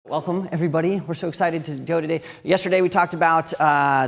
Welcome, everybody. We're so excited to go today. Yesterday, we talked about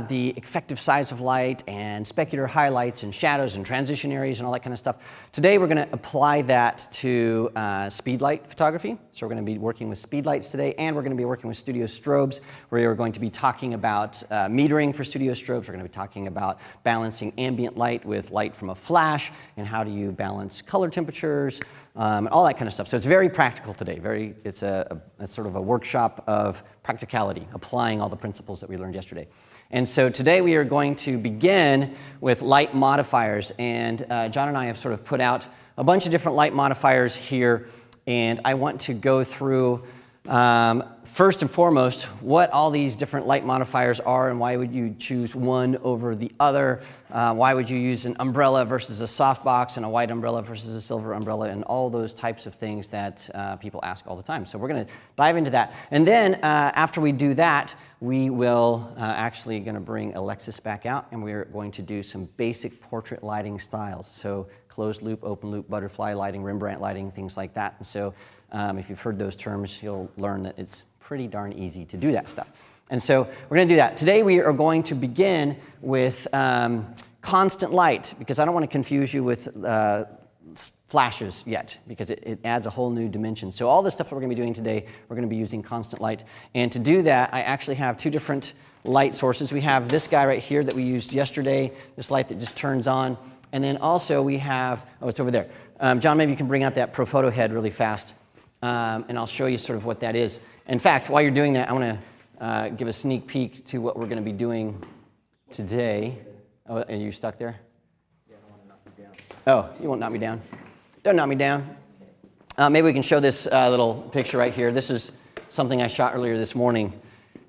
the effective size of light and specular highlights and shadows and transition areas and all that kind of stuff. Today, we're going to apply that to speed light photography. So we're going to be working with speed lights today, and we're going to be working with studio strobes, where we're going to be talking about metering for studio strobes. We're going to be talking about balancing ambient light with light from a flash, and how do you balance color temperatures, and all that kind of stuff. So it's very practical today. It's sort of a workshop of practicality, applying all the principles that we learned yesterday. And so today we are going to begin with light modifiers. And John and I have sort of put out a bunch of different light modifiers here. And I want to go through, first and foremost, what all these different light modifiers are and why would you choose one over the other. Why would you use an umbrella versus a softbox and a white umbrella versus a silver umbrella, and all those types of things that people ask all the time. So we're going to dive into that. And then after we do that, we will actually going to bring Alexis back out, and we're going to do some basic portrait lighting styles. So closed loop, open loop, butterfly lighting, Rembrandt lighting, things like that. And so if you've heard those terms, you'll learn that it's pretty darn easy to do that stuff. And so we're going to do that. Today we are going to begin with constant light, because I don't want to confuse you with flashes yet, because it adds a whole new dimension. So all the stuff that we're going to be doing today, we're going to be using constant light. And to do that, I actually have two different light sources. We have this guy right here that we used yesterday, this light that just turns on. And then also we have, oh, it's over there. John, maybe you can bring out that Profoto head really fast, and I'll show you sort of what that is. In fact, while you're doing that, I want to give a sneak peek to what we're going to be doing today. Oh, are you stuck there? Yeah, I don't want to knock you down. Oh, you won't knock me down. Don't knock me down. Maybe we can show this little picture right here. This is something I shot earlier this morning.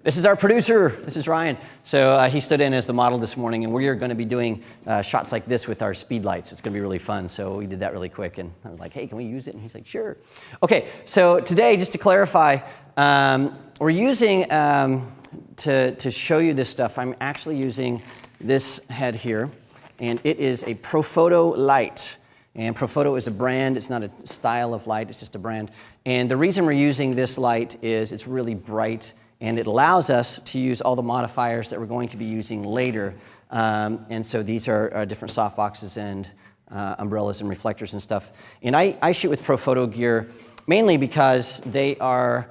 This is our producer. This is Ryan. So he stood in as the model this morning, and we are going to be doing shots like this with our speed lights. It's going to be really fun. So we did that really quick, and I was like, hey, can we use it? And he's like, sure. Okay, so today, just to clarify, we're using, to show you this stuff, I'm actually using this head here, and it is a Profoto light. And Profoto is a brand. It's not a style of light. It's just a brand. And the reason we're using this light is it's really bright, and it allows us to use all the modifiers that we're going to be using later. And so these are different softboxes and umbrellas and reflectors and stuff. And I shoot with Profoto gear mainly because they are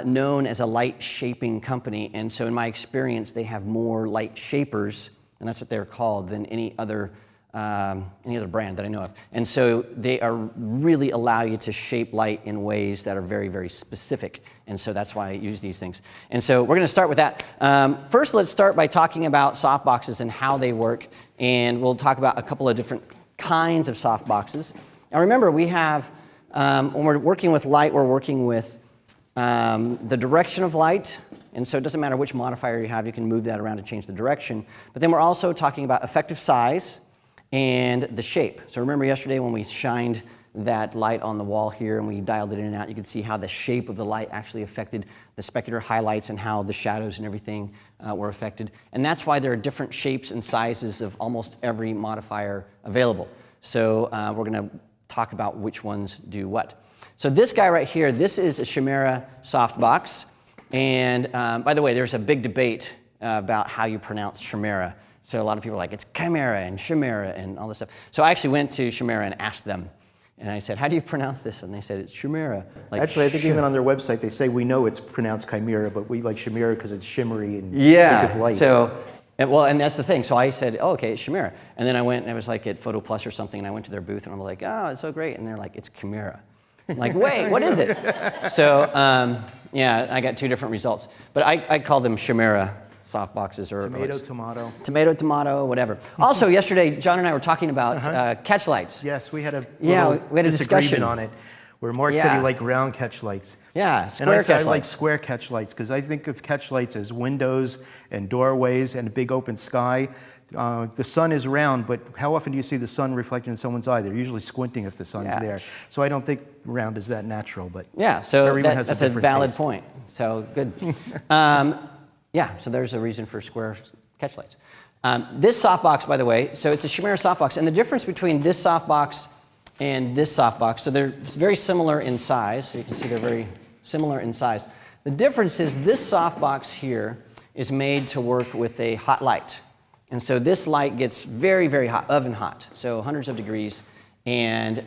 known as a light shaping company. And so in my experience, they have more light shapers, and that's what they're called, than any other brand that I know of. And so they really allow you to shape light in ways that are very, very specific. And so that's why I use these things. And so we're going to start with that. First, let's start by talking about softboxes and how they work. And we'll talk about a couple of different kinds of softboxes. Now remember, we have, when we're working with light, we're working with the direction of light. And so it doesn't matter which modifier you have, you can move that around to change the direction. But then we're also talking about effective size and the shape. So remember yesterday when we shined that light on the wall here and we dialed it in and out, you could see how the shape of the light actually affected the specular highlights and how the shadows and everything were affected. And that's why there are different shapes and sizes of almost every modifier available. So we're going to talk about which ones do what. So this guy right here, this is a Chimera softbox. And by the way, there's a big debate about how you pronounce Chimera. So a lot of people are like, it's Chimera and Chimera and all this stuff. So I actually went to Chimera and asked them. And I said, how do you pronounce this? And they said, it's Chimera. Like, actually, I think even on their website, they say we know it's pronounced Chimera, but we like Chimera because it's shimmery and think of light. So, and that's the thing. So I said, oh, okay, it's Chimera. And then I went, and I was like at Photo Plus or something, and I went to their booth, and I was like, oh, it's so great. And they're like, it's Chimera. I'm like, wait, what is it? So, yeah, I got two different results. But I call them Chimera softboxes, or tomato, tomato, whatever. Also, yesterday, John and I were talking about catch lights. Yes, we had a discussion on it, where Mark said he liked round catch lights. Yeah, and I said I like square catch lights, because I think of catch lights as windows and doorways and a big open sky. The sun is round, but how often do you see the sun reflected in someone's eye? They're usually squinting if the sun's there. So I don't think round is that natural, but yeah, so that's a valid point. So good. Yeah, so there's a reason for square catch lights. This softbox, by the way, so it's a Chimera softbox, and the difference between this softbox and this softbox, so they're very similar in size. So you can see they're very similar in size. The difference is this softbox here is made to work with a hot light. And so this light gets very, very hot, oven hot, so hundreds of degrees. And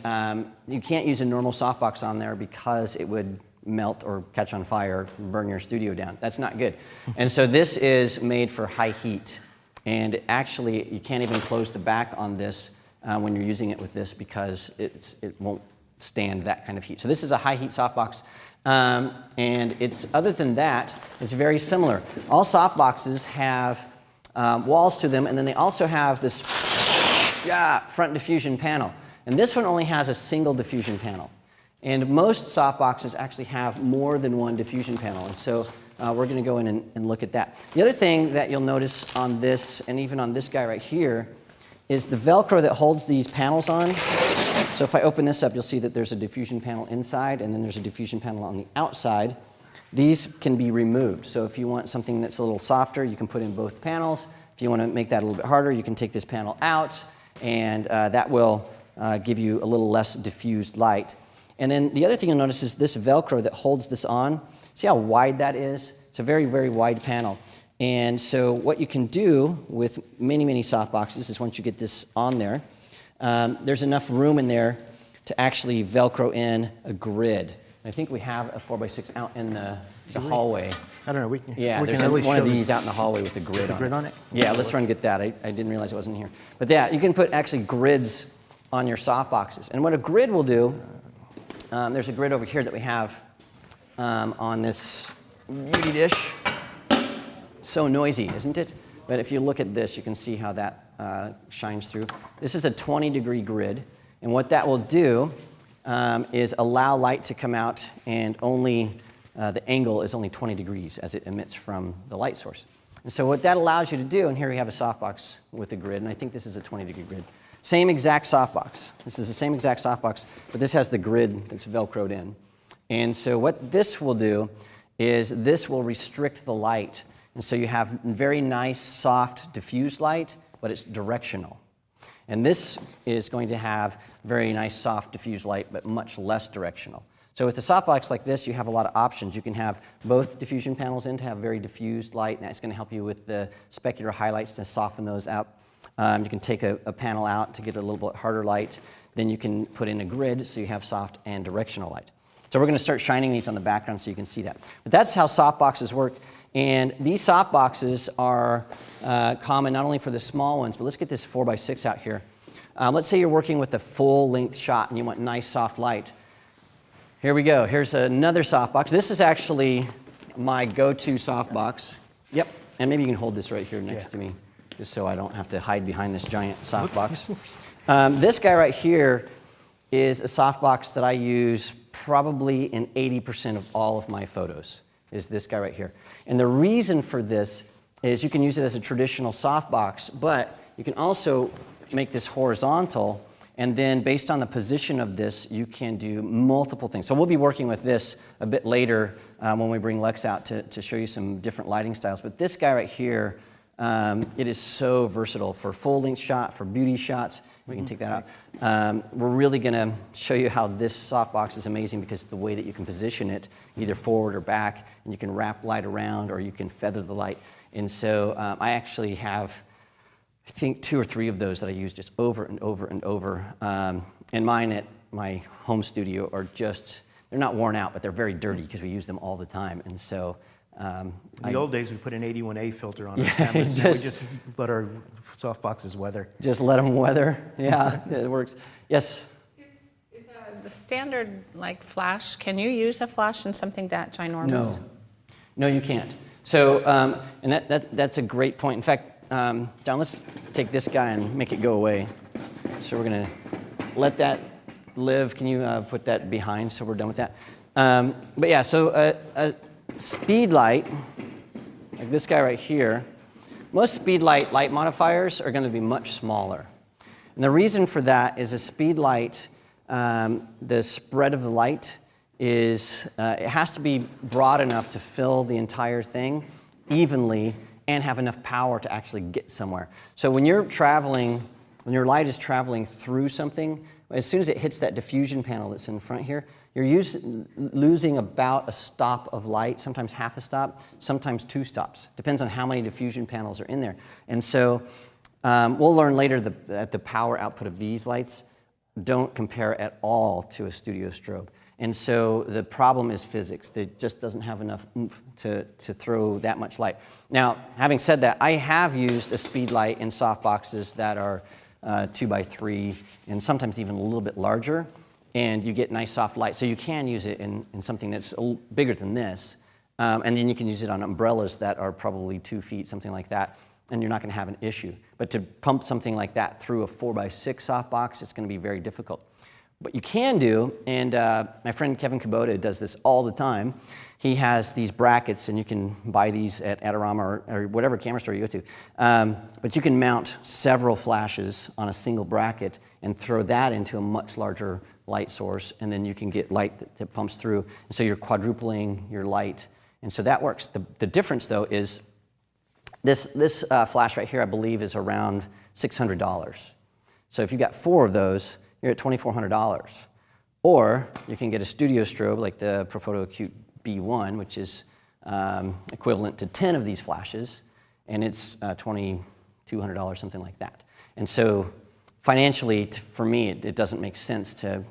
you can't use a normal softbox on there because it would melt or catch on fire, burn your studio down. That's not good. And so this is made for high heat. And actually, you can't even close the back on this when you're using it with this because it won't stand that kind of heat. So this is a high heat softbox. And other than that, it's very similar. All softboxes have walls to them, and then they also have this front diffusion panel. And this one only has a single diffusion panel. And most softboxes actually have more than one diffusion panel. And so we're going to go in and look at that. The other thing that you'll notice on this, and even on this guy right here, is the Velcro that holds these panels on. So if I open this up, you'll see that there's a diffusion panel inside, and then there's a diffusion panel on the outside. These can be removed. So if you want something that's a little softer, you can put in both panels. If you want to make that a little bit harder, you can take this panel out, and that will give you a little less diffused light. And then the other thing you'll notice is this Velcro that holds this on. See how wide that is? It's a very, very wide panel. And so what you can do with many, many softboxes is once you get this on there, there's enough room in there to actually Velcro in a grid. I think we have a 4x6 out in the hallway. I don't know. We There's can at least one show of these out in the hallway with the grid, on it. Yeah, let's run and get that. I didn't realize it wasn't here. But yeah, you can put actually grids on your softboxes. And what a grid will do, there's a grid over here that we have on this beauty dish. It's so noisy, isn't it? But if you look at this, you can see how that shines through. This is a 20-degree grid. And what that will do is allow light to come out, and only the angle is only 20 degrees as it emits from the light source. And so what that allows you to do, and here we have a softbox with a grid, and I think this is a 20-degree grid. Same exact softbox. This is the same exact softbox, but this has the grid that's Velcroed in. And so what this will do is this will restrict the light. And so you have very nice, soft, diffused light, but it's directional. And this is going to have very nice, soft, diffused light, but much less directional. So with a softbox like this, you have a lot of options. You can have both diffusion panels in to have very diffused light, and that's going to help you with the specular highlights to soften those out. You can take a panel out to get a little bit harder light. Then you can put in a grid so you have soft and directional light. So we're going to start shining these on the background so you can see that. But that's how softboxes work. And these softboxes are common not only for the small ones, but let's get this 4x6 out here. Let's say you're working with a full-length shot and you want nice, soft light. Here we go. Here's another softbox. This is actually my go-to softbox. Yep. And maybe you can hold this right here next to me, just so I don't have to hide behind this giant softbox. This guy right here is a softbox that I use probably in 80% of all of my photos, is this guy right here. And the reason for this is you can use it as a traditional softbox, but you can also make this horizontal, and then based on the position of this, you can do multiple things. So we'll be working with this a bit later when we bring Lex out to show you some different lighting styles. But this guy right here, it is so versatile for full-length shot, for beauty shots. We can take that out. We're really going to show you how this softbox is amazing because the way that you can position it, either forward or back, and you can wrap light around or you can feather the light. And so I actually have, I think, 2 or 3 of those that I use just over and over and over. And mine at my home studio are just, they're not worn out, but they're very dirty because we use them all the time. And so in the old days, we put an 81A filter on our cameras. Now we just let our softboxes weather. Just let them weather. Yeah, it works. Yes? Is the standard like flash, can you use a flash in something that ginormous? No, you can't. So, and that's a great point. In fact, John, let's take this guy and make it go away. So we're going to let that live. Can you put that behind so we're done with that? But yeah, so a speed light, like this guy right here, most speed light modifiers are going to be much smaller. And the reason for that is a speed light, the spread of the light is, it has to be broad enough to fill the entire thing evenly and have enough power to actually get somewhere. So when you're traveling, when your light is traveling through something, as soon as it hits that diffusion panel that's in front here, you're losing about a stop of light, sometimes half a stop, sometimes 2 stops. Depends on how many diffusion panels are in there. And so we'll learn later that the power output of these lights don't compare at all to a studio strobe. And so the problem is physics. It just doesn't have enough oomph to throw that much light. Now, having said that, I have used a speed light in softboxes that are 2x3 and sometimes even a little bit larger, and you get nice soft light. So you can use it in something that's bigger than this, and then you can use it on umbrellas that are probably 2 feet, something like that, and you're not going to have an issue. But to pump something like that through a 4x6 softbox, it's going to be very difficult. What you can do, and my friend Kevin Kubota does this all the time, he has these brackets, and you can buy these at Adorama or whatever camera store you go to. But you can mount several flashes on a single bracket and throw that into a much larger light source, and then you can get light that pumps through. And so you're quadrupling your light, and so that works. The difference, though, is this flash right here, I believe, is around $600. So if you got 4 of those, you're at $2,400. Or you can get a studio strobe like the Profoto Acute B1, which is equivalent to 10 of these flashes, and it's $2,200, something like that. And so financially, for me, it doesn't make sense to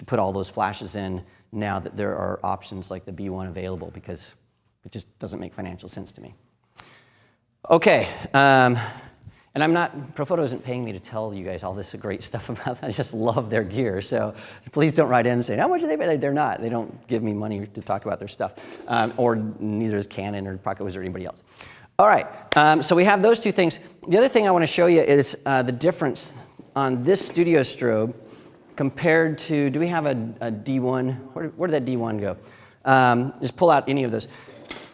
put all those flashes in now that there are options like the B1 available, because it just doesn't make financial sense to me. Okay. And Profoto isn't paying me to tell you guys all this great stuff about that. I just love their gear. So please don't write in and say, how much do they pay? They're not. They don't give me money to talk about their stuff. Or neither is Canon or Pocket Wizard or anybody else. All right, so we have those 2 things. The other thing I want to show you is the difference on this studio strobe compared to, do we have a D1? Where did that D1 go? Just pull out any of those.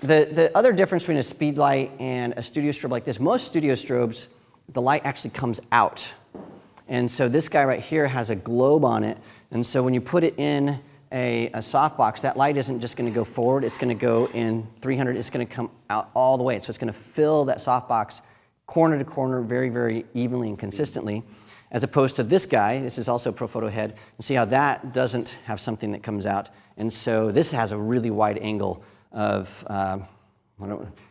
The other difference between a speed light and a studio strobe like this, most studio strobes, the light actually comes out. And so this guy right here has a globe on it. And so when you put it in a softbox, that light isn't just going to go forward. It's going to go in 300. It's going to come out all the way. So it's going to fill that softbox corner to corner very, very evenly and consistently, as opposed to this guy. This is also a Profoto head. You see how that doesn't have something that comes out. And so this has a really wide angle of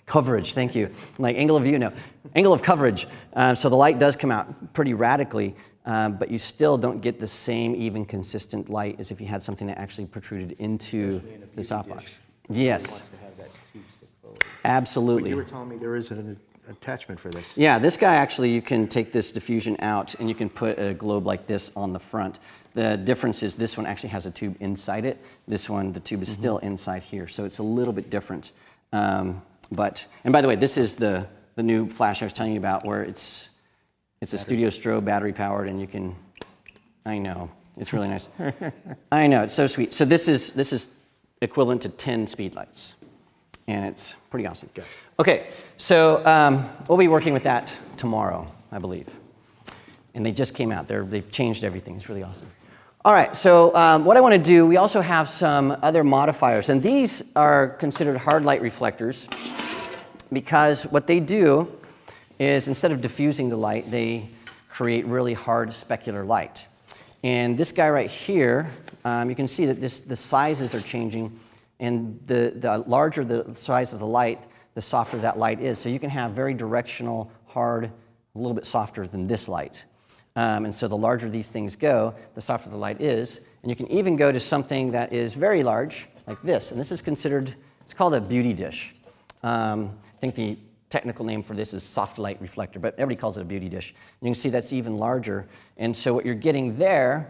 coverage, thank you. Like angle of view, no. Angle of coverage. So the light does come out pretty radically, but you still don't get the same even consistent light as if you had something that actually protruded into the softbox. Yes. Absolutely. But you were telling me there is an attachment for this. Yeah, this guy actually, you can take this diffusion out and you can put a globe like this on the front. The difference is this one actually has a tube inside it. This one, the tube is still inside here, so it's a little bit different. And by the way, this is the new flash I was telling you about, where it's a studio strobe, battery powered, and you can, I know, it's really nice. I know, it's so sweet. So this is equivalent to 10 speed lights, and it's pretty awesome. Okay, so we'll be working with that tomorrow, I believe. And they just came out. They've changed everything. It's really awesome. All right, so what I want to do, we also have some other modifiers, and these are considered hard light reflectors because what they do is instead of diffusing the light, they create really hard specular light. And this guy right here, you can see that the sizes are changing, and the larger the size of the light, the softer that light is. So you can have very directional, hard, a little bit softer than this light. And so the larger these things go, the softer the light is. And you can even go to something that is very large, like this. And this is considered, it's called a beauty dish. I think the technical name for this is soft light reflector, but everybody calls it a beauty dish. And you can see that's even larger. And so what you're getting there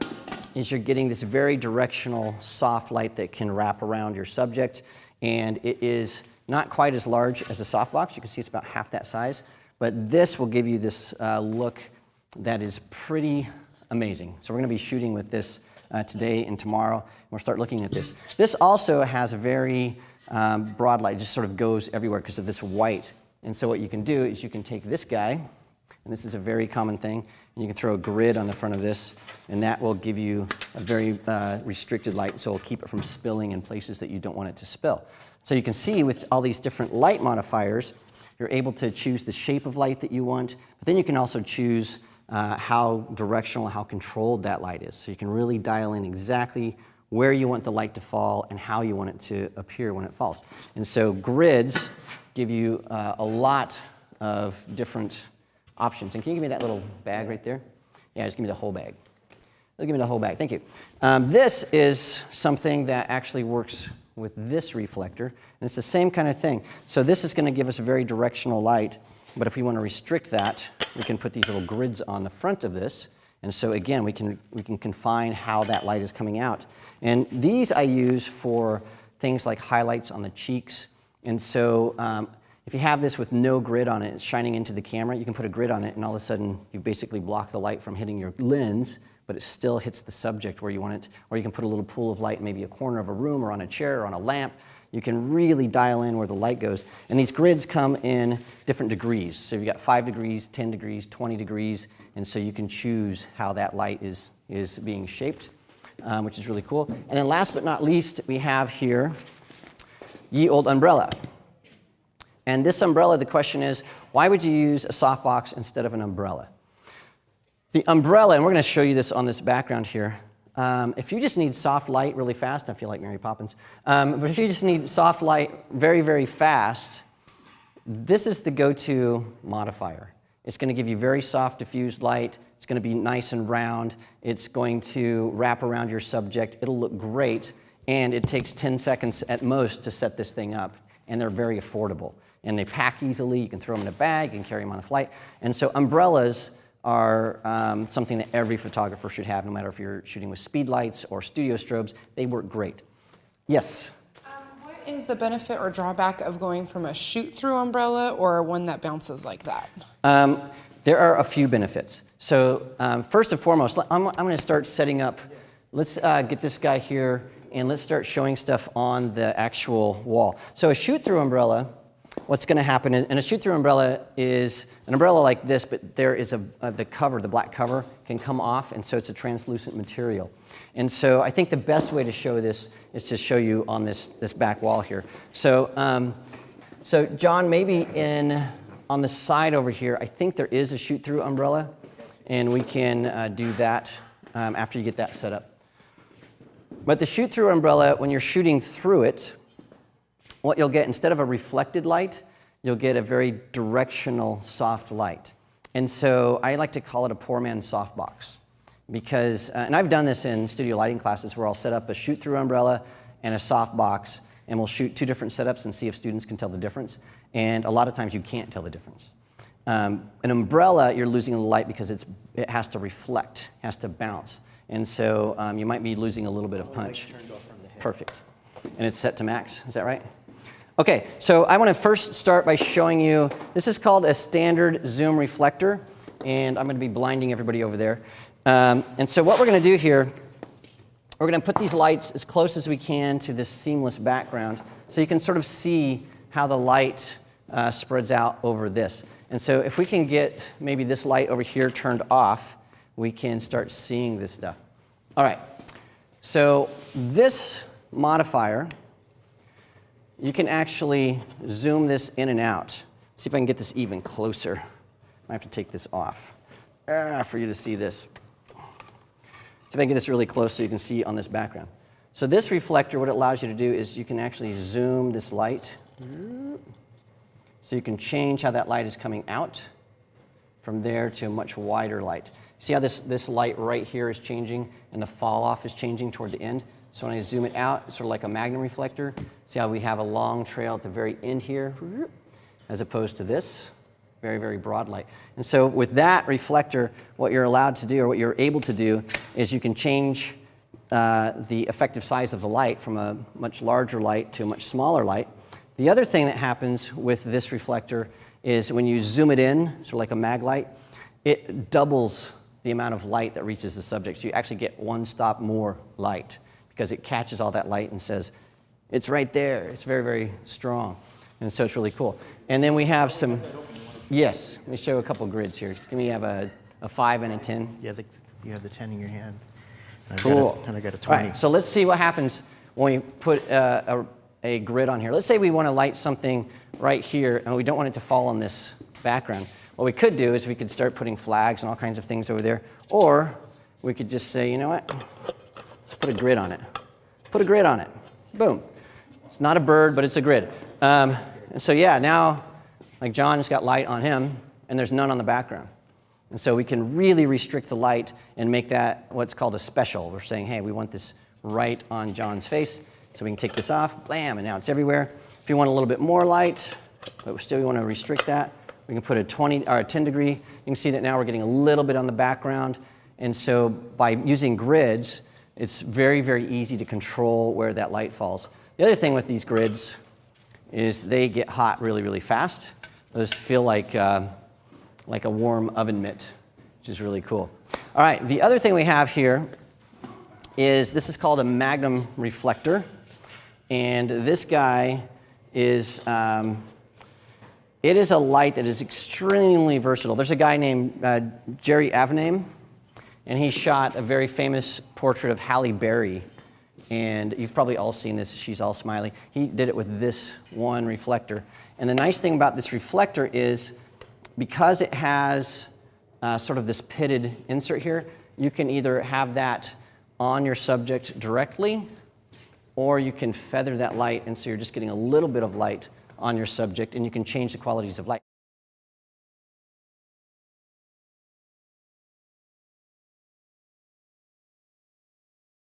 is you're getting this very directional, soft light that can wrap around your subject. And it is not quite as large as a softbox. You can see it's about half that size. But this will give you this look that is pretty amazing. So we're going to be shooting with this today and tomorrow. We'll start looking at this. This also has a very broad light. It just sort of goes everywhere because of this white. And so what you can do is you can take this guy, and this is a very common thing, and you can throw a grid on the front of this, and that will give you a very restricted light, so it'll keep it from spilling in places that you don't want it to spill. So you can see with all these different light modifiers, you're able to choose the shape of light that you want, but then you can also choose how directional, how controlled that light is. So you can really dial in exactly where you want the light to fall and how you want it to appear when it falls. And so grids give you a lot of different options. And can you give me that little bag right there? Yeah, just give me the whole bag. Give me the whole bag, thank you. This is something that actually works with this reflector, and it's the same kind of thing. So this is going to give us a very directional light, but if we want to restrict that, we can put these little grids on the front of this, and so again, we can confine how that light is coming out. And these I use for things like highlights on the cheeks, and so if you have this with no grid on it, it's shining into the camera, you can put a grid on it, and all of a sudden, you basically block the light from hitting your lens, but it still hits the subject where you want it. Or you can put a little pool of light in maybe a corner of a room or on a chair or on a lamp. You can really dial in where the light goes. And these grids come in different degrees. So you've got 5 degrees, 10 degrees, 20 degrees, and so you can choose how that light is being shaped, which is really cool. And then last but not least, we have here ye old umbrella. And this umbrella, the question is, why would you use a softbox instead of an umbrella? The umbrella, and we're going to show you this on this background here. If you just need soft light really fast, I feel like Mary Poppins, but if you just need soft light very, very fast, this is the go-to modifier. It's going to give you very soft diffused light. It's going to be nice and round. It's going to wrap around your subject. It'll look great, and it takes 10 seconds at most to set this thing up, and they're very affordable. And they pack easily. You can throw them in a bag. You can carry them on a flight. And so umbrellas are something that every photographer should have, no matter if you're shooting with speed lights or studio strobes. They work great. Yes? What is the benefit or drawback of going from a shoot-through umbrella or one that bounces like that? There are a few benefits. So first and foremost, I'm going to start setting up. Let's get this guy here, and let's start showing stuff on the actual wall. So a shoot-through umbrella, what's going to happen is, and a shoot-through umbrella is an umbrella like this, but there is the cover, the black cover, can come off, and so it's a translucent material. And so I think the best way to show this is to show you on this back wall here. So, so John, maybe on the side over here, I think there is a shoot-through umbrella, and we can do that after you get that set up. But the shoot-through umbrella, when you're shooting through it, what you'll get, instead of a reflected light, you'll get a very directional, soft light. And so I like to call it a poor man's softbox. Because, and I've done this in studio lighting classes where I'll set up a shoot-through umbrella and a softbox, and we'll shoot 2 different setups and see if students can tell the difference. And a lot of times you can't tell the difference. An umbrella, you're losing a little light because it has to reflect, has to bounce. And so you might be losing a little bit of punch. Perfect. And it's set to max, is that right? Okay, so I want to first start by showing you, this is called a standard zoom reflector, and I'm going to be blinding everybody over there. And so what we're going to do here, we're going to put these lights as close as we can to this seamless background so you can sort of see how the light spreads out over this. And so if we can get maybe this light over here turned off, we can start seeing this stuff. All right, so this modifier, you can actually zoom this in and out. See if I can get this even closer. I have to take this off for you to see this. See if I can get this really close so you can see on this background. So this reflector, what it allows you to do is you can actually zoom this light. So you can change how that light is coming out from there to a much wider light. See how this light right here is changing and the fall off is changing toward the end? So when I zoom it out, it's sort of like a magnum reflector. See how we have a long trail at the very end here, as opposed to this very, very broad light. And so with that reflector, what you're allowed to do, or what you're able to do, is you can change the effective size of the light from a much larger light to a much smaller light. The other thing that happens with this reflector is when you zoom it in, sort of like a mag light, it doubles the amount of light that reaches the subject. So you actually get 1 stop more light, because it catches all that light and says, it's right there. It's very, very strong. And so it's really cool. And then we have some, yes, let me show a couple grids here. Can we have a 5 and a 10? Yeah, you have the 10 in your hand. And Cool. And I got a 20. All right, so let's see what happens when we put a grid on here. Let's say we want to light something right here, and we don't want it to fall on this background. What we could do is we could start putting flags and all kinds of things over there, or we could just say, you know what, let's put a grid on it. Put a grid on it. Boom. It's not a bird, but it's a grid. And so yeah, now, like John has got light on him, and there's none on the background. And so we can really restrict the light and make that what's called a special. We're saying, hey, we want this right on John's face, so we can take this off, blam, and now it's everywhere. If you want a little bit more light, but still we want to restrict that, we can put a 20 or a 10 degree. You can see that now we're getting a little bit on the background. And so by using grids, it's very, very easy to control where that light falls. The other thing with these grids is they get hot really, really fast. Those feel like a warm oven mitt, which is really cool. All right, the other thing we have here is this is called a magnum reflector. And this guy is, it is a light that is extremely versatile. There's a guy named Jerry Avename, and he shot a very famous portrait of Halle Berry. And you've probably all seen this. She's all smiley. He did it with this one reflector. And the nice thing about this reflector is because it has sort of this pitted insert here, you can either have that on your subject directly, or you can feather that light, and so you're just getting a little bit of light on your subject, and you can change the qualities of light.